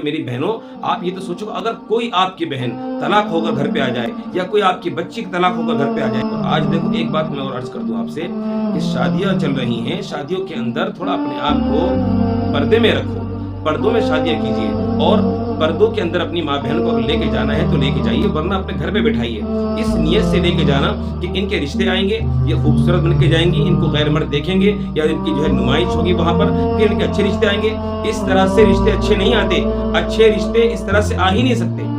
भाइयों मेरी बहनों, आप ये तो सोचो अगर कोई आपकी बहन तलाक होकर घर पे आ जाए या कोई आपकी बच्ची तलाक होकर घर पे आ जाए। और आज देखो एक बात मैं और अर्ज कर दूं आपसे कि शादियां चल रही हैं, शादियों के अंदर थोड़ा अपने आप को पर्दे में रखो, पर्दों में शादियां कीजिए और पर्दों के अंदर अपनी माँ बहन को अगर लेके जाना है तो लेके जाइए, वरना अपने घर पे बैठाइए। इस नियत से लेके जाना कि इनके रिश्ते आएंगे, ये खूबसूरत बन के जाएंगी, इनको गैर मर्द देखेंगे या इनकी जो है नुमाइश होगी वहां पर, फिर इनके अच्छे रिश्ते आएंगे। इस तरह से रिश्ते अच्छे नहीं आते, अच्छे रिश्ते इस तरह से आ ही नहीं सकते,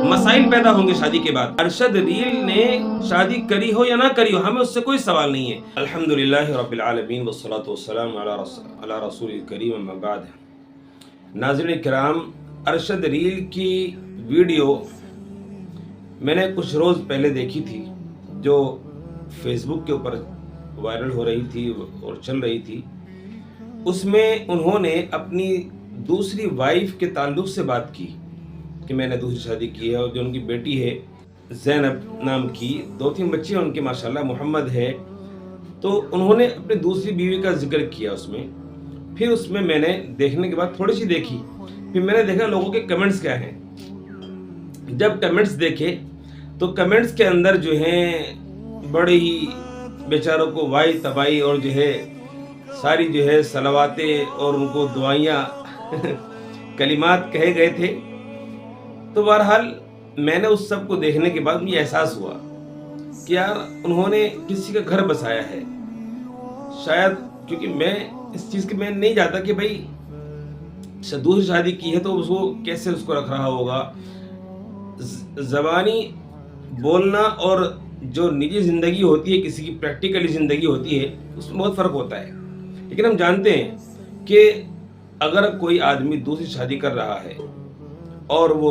मसाइल पैदा होंगे शादी के बाद। अरशद रील ने शादी करी हो या ना करी हो, हमें उससे कोई सवाल नहीं है। अल्हम्दुलिल्लाह रब्बिल आलमीन वस्सलातु वस्सलामु अला रसूलिल करीम अम्मा बाद। नाज़रीन किराम, अरशद रील की वीडियो मैंने कुछ रोज़ पहले देखी थी जो फेसबुक के ऊपर वायरल हो रही थी और चल रही थी। उसमें उन्होंने अपनी दूसरी वाइफ के ताल्लुक़ से बात की कि मैंने दूसरी शादी की है और जो उनकी बेटी है ज़ैनब नाम की, 2-3 बच्चे हैं उनके माशाल्लाह, मोहम्मद है। तो उन्होंने अपनी दूसरी बीवी का जिक्र किया उसमें। फिर उसमें मैंने देखने के बाद थोड़ी सी देखी, फिर मैंने देखा लोगों के कमेंट्स क्या हैं। जब कमेंट्स देखे तो कमेंट्स के अंदर जो हैं बड़ी ही बेचारों को वाई तबाही और जो है सारी जो है सलावातें और उनको दुआइयाँ कलिमात कहे गए थे। तो बहरहाल मैंने उस सब को देखने के बाद मुझे एहसास हुआ कि यार उन्होंने किसी का घर बसाया है। शायद क्योंकि मैं इस चीज़ की मैं नहीं जानता कि भाई दूसरी शादी की है तो उसको कैसे उसको रख रहा होगा। ज़बानी बोलना और जो निजी ज़िंदगी होती है, किसी की प्रैक्टिकली ज़िंदगी होती है, उसमें बहुत फ़र्क होता है। लेकिन हम जानते हैं कि अगर कोई आदमी दूसरी शादी कर रहा है और वो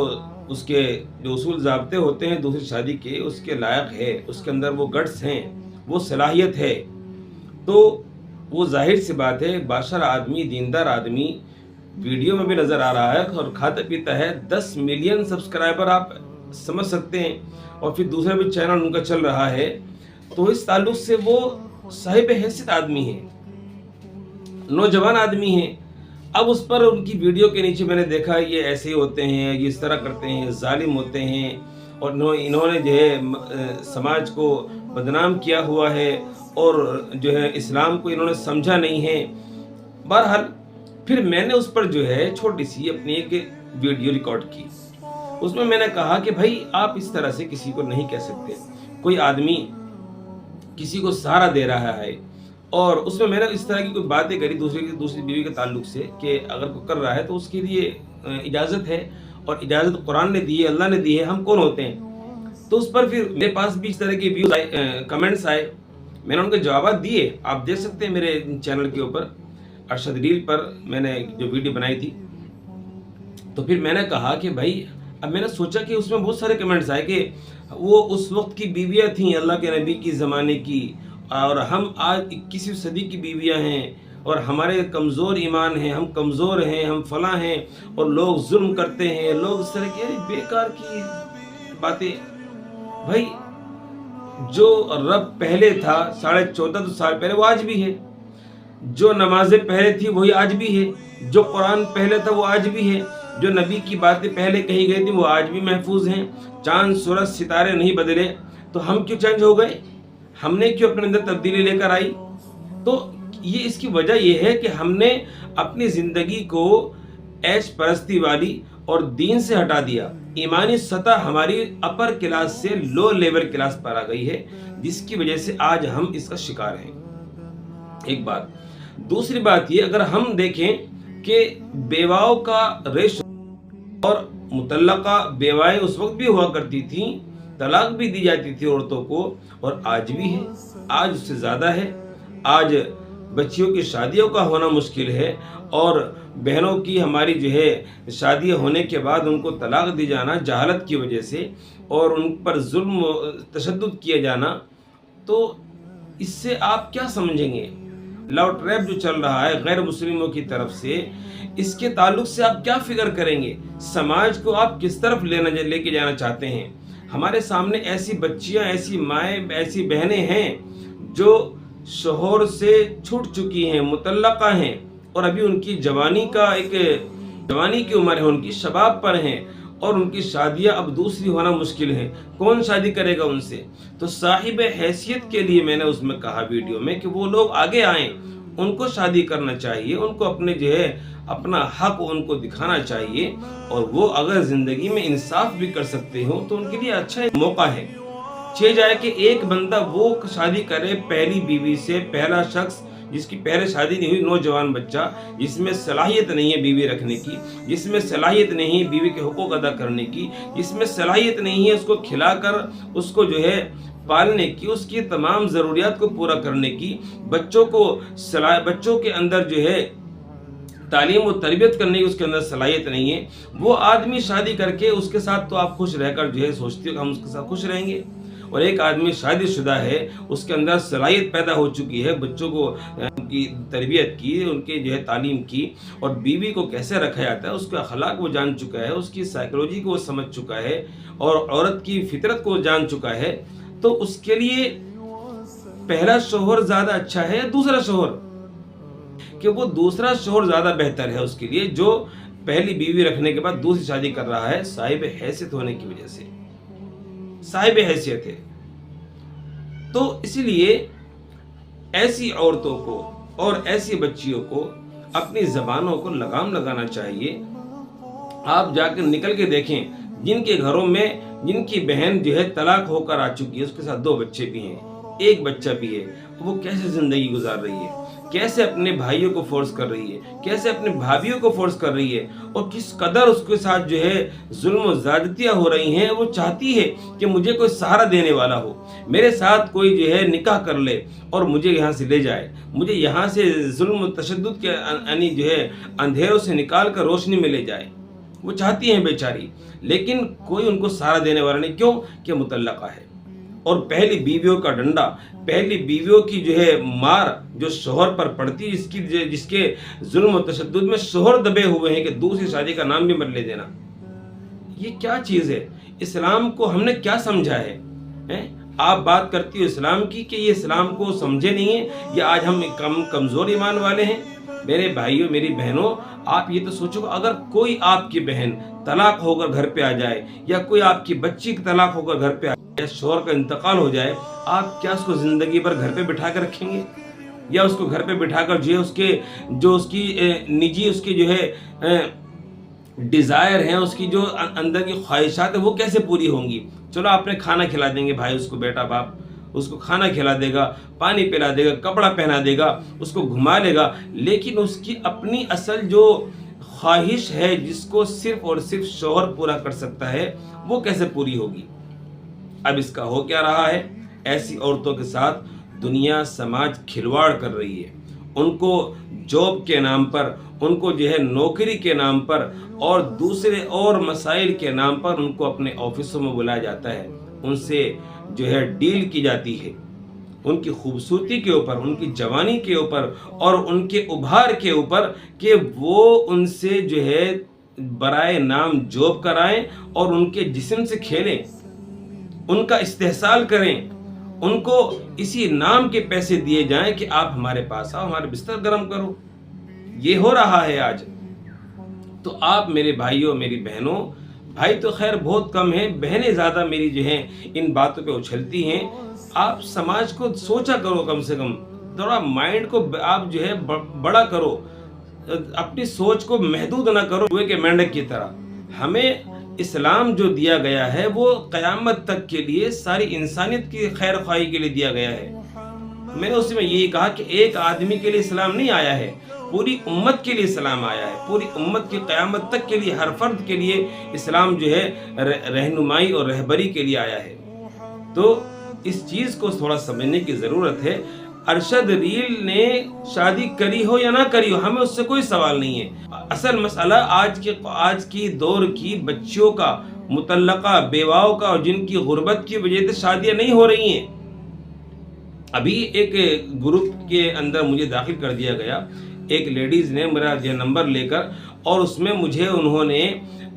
उसके जो उसूल ज़ाब्ते होते हैं दूसरी शादी के, उसके लायक है, उसके अंदर वो गट्स हैं, वो सलाहियत है, तो वो जाहिर सी बात है बाशर आदमी, दीनदार आदमी वीडियो में भी नज़र आ रहा है और खाता पीता है। 10 मिलियन सब्सक्राइबर आप समझ सकते हैं, और फिर दूसरा भी चैनल उनका चल रहा है। तो इस ताल्लुक़ से वो साहिब हैसियत आदमी है, नौजवान आदमी है। अब उस पर उनकी वीडियो के नीचे मैंने देखा ये ऐसे ही होते हैं, ये इस तरह करते हैं, जालिम होते हैं और इन्होंने जो है समाज को बदनाम किया हुआ है और जो है इस्लाम को इन्होंने समझा नहीं है। बहरहाल फिर मैंने उस पर जो है छोटी सी अपनी एक वीडियो रिकॉर्ड की। उसमें मैंने कहा कि भाई आप इस तरह से किसी को नहीं कह सकते। कोई आदमी किसी को सहारा दे रहा है, और उसमें मैंने इस तरह की कोई बातें करी दूसरी बीवी के ताल्लुक से कि अगर कोई कर रहा है तो उसके लिए इजाज़त है, और इजाज़त कुरान ने दी है, अल्लाह ने दी है, हम कौन होते हैं। तो उस पर फिर मेरे पास भी इस तरह के व्यूज़ आए, कमेंट्स आए, मैंने उनके जवाब दिए। आप देख सकते हैं मेरे चैनल के ऊपर अरशद रील पर मैंने जो वीडियो बनाई थी। तो फिर मैंने कहा कि भाई, अब मैंने सोचा कि उसमें बहुत सारे कमेंट्स आए कि वो उस वक्त की बीवियाँ थीं अल्लाह के नबी की ज़माने की, और हम आज 21वीं सदी की बीवियाँ हैं और हमारे कमज़ोर ईमान हैं, हम कमज़ोर हैं, हम फलां हैं और लोग जुल्म करते हैं, लोग इस तरह की बेकार की बातें। भाई जो रब पहले था 14.5 साल पहले वो आज भी है, जो नमाजें पहले थी वही आज भी है, जो कुरान पहले था वो आज भी है, जो नबी की बातें पहले कही गई थी वो आज भी महफूज हैं। चांद सूरज सितारे नहीं बदले तो हम क्यों चेंज हो गए, हमने क्यों अपने अंदर तब्दीली लेकर आई। तो ये इसकी वजह ये है कि हमने अपनी ज़िंदगी को ऐश परस्ती वाली और दीन से हटा दिया। ईमानी सतह हमारी अपर क्लास से लो लेवल क्लास पर आ गई है, जिसकी वजह से आज हम इसका शिकार हैं। एक बात। दूसरी बात ये, अगर हम देखें कि बेवाओं का रेशो और मुतल्लका बेवाएं उस वक्त भी हुआ करती थी, तलाक भी दी जाती थी औरतों को, और आज भी है, आज उससे ज़्यादा है। आज बच्चियों की शादियों का होना मुश्किल है, और बहनों की हमारी जो है शादियाँ होने के बाद उनको तलाक दी जाना जहालत की वजह से, और उन पर जुल्म तशद्दुद किया जाना। तो इससे आप क्या समझेंगे? लव ट्रैप जो चल रहा है गैर मुस्लिमों की तरफ से, इसके ताल्लुक से आप क्या फिक्र करेंगे? समाज को आप किस तरफ लेके जाना चाहते हैं? हमारे सामने ऐसी बच्चियां, ऐसी माएँ, ऐसी बहनें हैं जो शोहर से छूट चुकी हैं, मुतल्लका हैं, और अभी उनकी जवानी का एक जवानी की उम्र है, उनकी शबाब पर हैं और उनकी शादियां अब दूसरी होना मुश्किल है, कौन शादी करेगा उनसे। तो साहिब हैसियत के लिए मैंने उसमें कहा वीडियो में कि वो लोग आगे आएं, उनको शादी करना चाहिए, उनको अपने जो है अपना हक उनको दिखाना चाहिए, और वो अगर जिंदगी में इंसाफ भी कर सकते हो तो उनके लिए अच्छा मौका है। छह जाए कि एक बंदा वो शादी करे पहली बीवी से, पहला शख्स जिसकी पहले शादी नहीं हुई, नौजवान बच्चा जिसमें सलाहियत नहीं है बीवी रखने की, जिसमें सलाहियत नहीं है बीवी के हुकूक अदा करने की, जिसमें सलाहियत नहीं है उसको खिलाकर उसको जो है पालने की, उसकी तमाम ज़रूरियात को पूरा करने की, बच्चों के अंदर जो है तालीम और तरबियत करने की उसके अंदर सलाहियत नहीं है, वो आदमी शादी करके उसके साथ तो आप खुश रहकर जो है सोचते हो कि हम उसके साथ खुश रहेंगे। और एक आदमी शादीशुदा है, उसके अंदर सलाहियत पैदा हो चुकी है बच्चों को उनकी तरबियत की, उनके जो है तालीम की, और बीवी को कैसे रखा जाता है उसका अखलाक वो जान चुका है, उसकी साइकोलॉजी को वो समझ चुका है और औरत की फितरत को जान चुका है, तो उसके लिए पहला शोहर ज़्यादा अच्छा है या दूसरा शोहर? कि वो दूसरा शोहर ज़्यादा बेहतर है उसके लिए, जो पहली बीवी रखने के बाद दूसरी शादी कर रहा है साहिब हैसियत होने की वजह से, साहिब हैसियत है। तो इसलिए ऐसी औरतों को और ऐसी बच्चियों को अपनी ज़बानों को लगाम लगाना चाहिए। आप जाकर निकल के देखें जिनके घरों में जिनकी बहन जो है तलाक होकर आ चुकी है, उसके साथ 2 बच्चे भी हैं, 1 बच्चा भी है, वो कैसे ज़िंदगी गुजार रही है, कैसे अपने भाइयों को फोर्स कर रही है, कैसे अपने भाभियों को फोर्स कर रही है, और किस कदर उसके साथ जो है जुल्म और ज़्यादतियाँ हो रही हैं। वो चाहती है कि मुझे कोई सहारा देने वाला हो, मेरे साथ कोई जो है निकाह कर ले और मुझे यहाँ से ले जाए, मुझे यहाँ से जुल्म तशद्दुद के यानी जो है अंधेरों से निकाल कर रोशनी में ले जाए। वो चाहती हैं बेचारी, लेकिन कोई उनको सहारा देने वाला नहीं। क्यों? कि मुतल्लका है। और पहली बीवियों का डंडा, पहली बीवियों की जो है मार जो शोहर पर पड़ती है, जिसके जुल्म और तशद्दुद में शोहर दबे हुए हैं कि दूसरी शादी का नाम भी मत ले देना, ये क्या चीज़ है? इस्लाम को हमने क्या समझा है? आप बात करती हो इस्लाम की कि ये इस्लाम को समझे नहीं है, या आज हम कमज़ोर ईमान वाले हैं? मेरे भाइयों मेरी बहनों, आप ये तो सोचो, अगर कोई आपकी बहन तलाक होकर घर पे आ जाए, या कोई आपकी बच्ची तलाक होकर घर पे आ जाए, शोहर का इंतकाल हो जाए, आप क्या उसको ज़िंदगी भर घर पे बिठा कर रखेंगे? या उसको घर पे बिठाकर जो है उसकी निजी उसकी जो है डिज़ायर हैं, उसकी जो अंदर की ख्वाहिशात है, वो कैसे पूरी होंगी? चलो आपने खाना खिला देंगे भाई उसको, बेटा बाप उसको खाना खिला देगा, पानी पिला देगा, कपड़ा पहना देगा, उसको घुमा लेगा, लेकिन उसकी अपनी असल जो ख्वाहिश है जिसको सिर्फ और सिर्फ शौहर पूरा कर सकता है, वो कैसे पूरी होगी? अब इसका हो क्या रहा है? ऐसी औरतों के साथ दुनिया समाज खिलवाड़ कर रही है। उनको जॉब के नाम पर, उनको जो है नौकरी के नाम पर और दूसरे और मसाइल के नाम पर उनको अपने ऑफिसों में बुलाया जाता है, उनसे जो है डील की जाती है, उनकी खूबसूरती के ऊपर, उनकी जवानी के ऊपर और उनके उभार के ऊपर, कि वो उनसे जो है बराए नाम जॉब कराएं और उनके जिस्म से खेलें, उनका इस्तेहसाल करें, उनको इसी नाम के पैसे दिए जाएं कि आप हमारे पास आओ, हमारे बिस्तर गर्म करो। ये हो रहा है आज। तो आप मेरे भाइयों मेरी बहनों, भाई तो खैर बहुत कम हैं, बहनें ज़्यादा मेरी जो हैं इन बातों पे उछलती हैं। आप समाज को सोचा करो, कम से कम थोड़ा माइंड को आप जो है बड़ा करो, अपनी सोच को महदूद ना करो हुए के मेंढक की तरह। हमें इस्लाम जो दिया गया है वो क़यामत तक के लिए सारी इंसानियत की खैर ख्वाही के लिए दिया गया है। मैंने उसमें यही कहा कि एक आदमी के लिए इस्लाम नहीं आया है, पूरी उम्मत के लिए इस्लाम आया है, पूरी उम्मत की क़यामत तक के लिए, हर फर्द के लिए इस्लाम जो है रहनुमाई और रहबरी के लिए आया है। तो इस चीज़ को थोड़ा समझने की ज़रूरत है। अरशद रील ने शादी करी हो या ना करी हो, हमें उससे कोई सवाल नहीं है। असल मसला आज की दौर की बच्चियों का, मुतल्लका बेवाओं का, और जिनकी गुर्बत की वजह से शादियाँ नहीं हो रही हैं। अभी एक ग्रुप के अंदर मुझे दाखिल कर दिया गया, एक लेडीज़ ने मेरा नंबर लेकर, और उसमें मुझे उन्होंने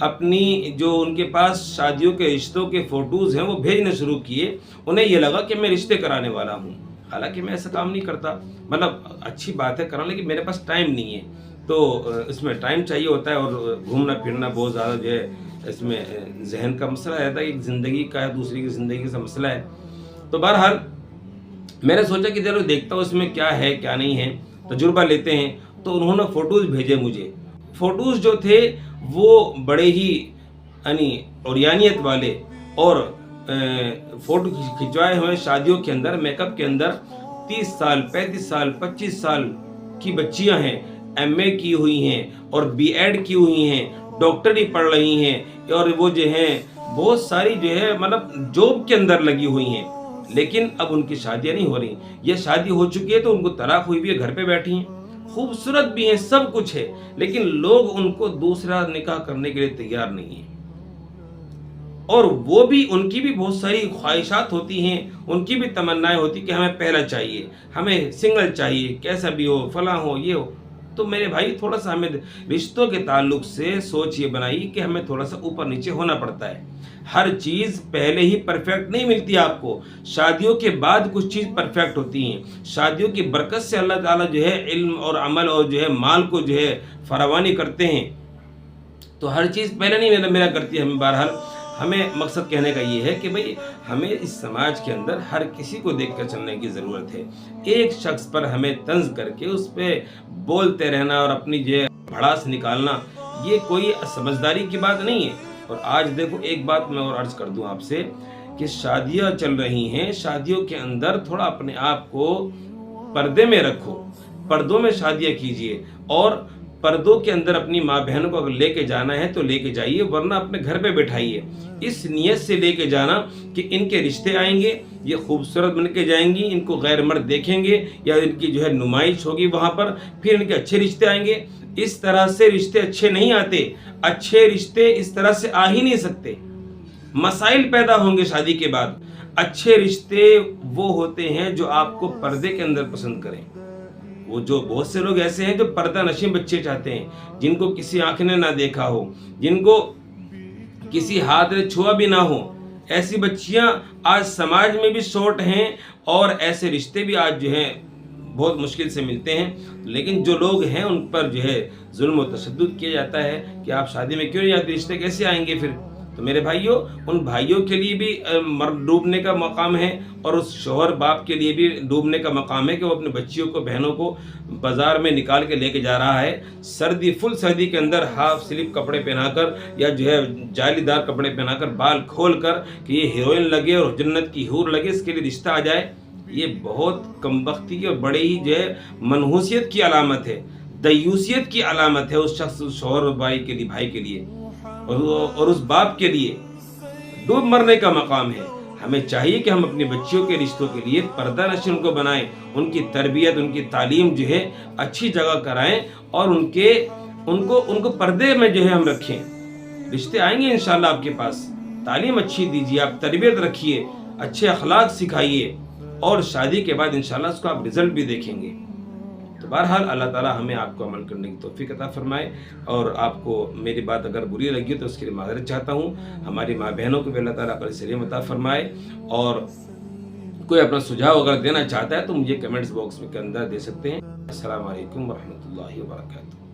अपनी जो उनके पास शादियों के रिश्तों के फ़ोटोज़ हैं वो भेजने शुरू किए। उन्हें ये लगा कि मैं रिश्ते कराने वाला हूँ, हालांकि मैं ऐसा काम नहीं करता। मतलब अच्छी बात है कराना, लेकिन मेरे पास टाइम नहीं है। تو اس میں ٹائم چاہیے ہوتا ہے، اور گھومنا پھرنا بہت زیادہ جو ہے اس میں ذہن کا مسئلہ رہتا ہے، ایک زندگی کا ہے، دوسری کی زندگی کا مسئلہ ہے۔ تو بہرحال میں نے سوچا کہ چلو دیکھتا ہوں اس میں کیا ہے کیا نہیں ہے، تجربہ لیتے ہیں۔ تو انہوں نے فوٹوز بھیجے مجھے۔ فوٹوز جو تھے وہ بڑے ہی یعنی اوریانیت والے، اور فوٹو کھنچوائے ہوئے شادیوں کے اندر، میک اپ کے اندر 30 سال 35 سال 25 سال کی بچیاں ہیں، MA کی ہوئی ہیں اور BEd کی ہوئی ہیں، ڈاکٹری پڑھ رہی ہیں، اور وہ جو ہیں بہت ساری جو ہے مطلب جاب کے اندر لگی ہوئی ہیں، لیکن اب ان کی شادیاں نہیں ہو رہی۔ یہ شادی ہو چکی ہے تو ان کو طلاق ہوئی بھی ہے، گھر پہ بیٹھی ہیں، خوبصورت بھی ہیں، سب کچھ ہے، لیکن لوگ ان کو دوسرا نکاح کرنے کے لیے تیار نہیں ہیں۔ اور وہ بھی، ان کی بھی بہت ساری خواہشات ہوتی ہیں، ان کی بھی تمنائیں ہوتی کہ ہمیں پہلا چاہیے، ہمیں سنگل چاہیے، کیسا بھی ہو، فلاں ہو، یہ ہو۔ تو میرے بھائی تھوڑا سا ہمیں رشتوں کے تعلق سے سوچ یہ بنائی کہ ہمیں تھوڑا سا اوپر نیچے ہونا پڑتا ہے۔ ہر چیز پہلے ہی پرفیکٹ نہیں ملتی آپ کو، شادیوں کے بعد کچھ چیز پرفیکٹ ہوتی ہیں۔ شادیوں کی برکت سے اللہ تعالیٰ جو ہے علم اور عمل اور جو ہے مال کو جو ہے فراوانی کرتے ہیں۔ تو ہر چیز پہلے نہیں ملا کرتی ہے ہمیں۔ بہرحال ہمیں مقصد کہنے کا یہ ہے کہ بھئی ہمیں اس سماج کے اندر ہر کسی کو دیکھ کر چلنے کی ضرورت ہے۔ ایک شخص پر ہمیں طنز کر کے اس پہ بولتے رہنا اور اپنی جو بھڑاس نکالنا، یہ کوئی سمجھداری کی بات نہیں ہے۔ اور آج دیکھو ایک بات میں اور عرض کر دوں آپ سے کہ شادیاں چل رہی ہیں، شادیوں کے اندر تھوڑا اپنے آپ کو پردے میں رکھو، پردوں میں شادیاں کیجئے، اور پردوں کے اندر اپنی ماں بہنوں کو اگر لے کے جانا ہے تو لے کے جائیے، ورنہ اپنے گھر پہ بٹھائیے۔ اس نیت سے لے کے جانا کہ ان کے رشتے آئیں گے، یہ خوبصورت بن کے جائیں گی، ان کو غیر مرد دیکھیں گے یا ان کی جو ہے نمائش ہوگی وہاں پر، پھر ان کے اچھے رشتے آئیں گے۔ اس طرح سے رشتے اچھے نہیں آتے، اچھے رشتے اس طرح سے آ ہی نہیں سکتے، مسائل پیدا ہوں گے شادی کے بعد۔ اچھے رشتے وہ ہوتے ہیں جو آپ کو پردے کے اندر پسند کریں۔ وہ جو بہت سے لوگ ایسے ہیں جو پردہ نشین بچے چاہتے ہیں، جن کو کسی آنکھ نے نہ دیکھا ہو، جن کو کسی ہاتھ نے چھوا بھی نہ ہو، ایسی بچیاں آج سماج میں بھی شارٹ ہیں، اور ایسے رشتے بھی آج جو ہیں بہت مشکل سے ملتے ہیں۔ لیکن جو لوگ ہیں ان پر جو ہے ظلم و تشدد کیا جاتا ہے کہ آپ شادی میں کیوں نہیں آتے، رشتے کیسے آئیں گے پھر۔ تو میرے بھائیوں، ان بھائیوں کے لیے بھی مرد ڈوبنے کا مقام ہے، اور اس شوہر باپ کے لیے بھی ڈوبنے کا مقام ہے کہ وہ اپنے بچیوں کو، بہنوں کو بازار میں نکال کے لے کے جا رہا ہے، سردی، فل سردی کے اندر ہاف سلیپ کپڑے پہنا کر یا جو ہے جالی دار کپڑے پہنا کر، بال کھول کر کہ یہ ہیروئن لگے اور جنت کی حور لگے، اس کے لیے رشتہ آ جائے۔ یہ بہت کمبختی کی اور بڑے ہی جو ہے منحوسیت کی علامت ہے، دیوسیت کی علامت ہے اس شخص، شوہر اور بھائی کے لیے، اور اس باپ کے لیے ڈوب مرنے کا مقام ہے۔ ہمیں چاہیے کہ ہم اپنی بچیوں کے رشتوں کے لیے پردہ نشین کو بنائیں، ان کی تربیت، ان کی تعلیم جو ہے اچھی جگہ کرائیں، اور ان کو پردے میں جو ہے ہم رکھیں۔ رشتے آئیں گے انشاءاللہ آپ کے پاس، تعلیم اچھی دیجیے، آپ تربیت رکھیے، اچھے اخلاق سکھائیے، اور شادی کے بعد انشاءاللہ اس کو آپ رزلٹ بھی دیکھیں گے۔ تو بہرحال اللہ تعالیٰ ہمیں آپ کو عمل کرنے کی توفیق عطا فرمائے، اور آپ کو میری بات اگر بری لگی تو اس کے لیے معذرت چاہتا ہوں۔ ہماری ماں بہنوں کو بھی اللہ تعالیٰ عقل سلیم عطا فرمائے، اور کوئی اپنا سجھاؤ اگر دینا چاہتا ہے تو مجھے کمنٹس باکس میں کے اندر دے سکتے ہیں۔ السلام علیکم ورحمۃ اللہ وبرکاتہ۔